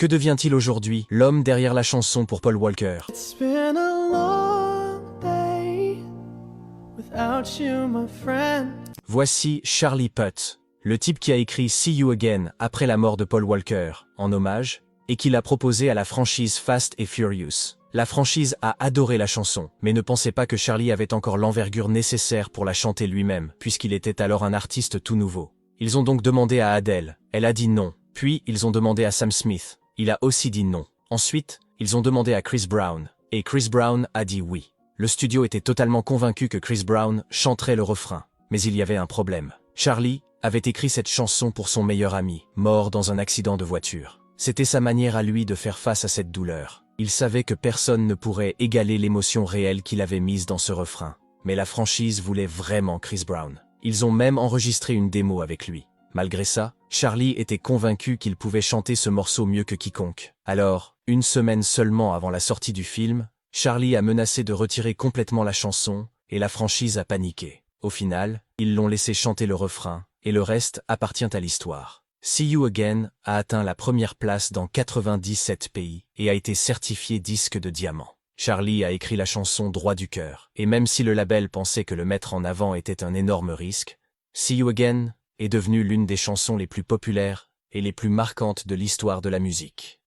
Que devient-il aujourd'hui, l'homme derrière la chanson pour Paul Walker? It's been a long day without you, my friend. Voici Charlie Puth, le type qui a écrit See You Again après la mort de Paul Walker, en hommage, et qui l'a proposé à la franchise Fast and Furious. La franchise a adoré la chanson, mais ne pensait pas que Charlie avait encore l'envergure nécessaire pour la chanter lui-même, puisqu'il était alors un artiste tout nouveau. Ils ont donc demandé à Adele, elle a dit non. Puis, ils ont demandé à Sam Smith, il a aussi dit non. Ensuite, ils ont demandé à Chris Brown, et Chris Brown a dit oui. Le studio était totalement convaincu que Chris Brown chanterait le refrain. Mais il y avait un problème. Charlie avait écrit cette chanson pour son meilleur ami, mort dans un accident de voiture. C'était sa manière à lui de faire face à cette douleur. Il savait que personne ne pourrait égaler l'émotion réelle qu'il avait mise dans ce refrain. Mais la franchise voulait vraiment Chris Brown. Ils ont même enregistré une démo avec lui. Malgré ça, Charlie était convaincu qu'il pouvait chanter ce morceau mieux que quiconque. Alors, une semaine seulement avant la sortie du film, Charlie a menacé de retirer complètement la chanson, et la franchise a paniqué. Au final, ils l'ont laissé chanter le refrain, et le reste appartient à l'histoire. See You Again a atteint la première place dans 97 pays et a été certifié disque de diamant. Charlie a écrit la chanson droit du cœur, et même si le label pensait que le mettre en avant était un énorme risque, See You Again est devenue l'une des chansons les plus populaires et les plus marquantes de l'histoire de la musique.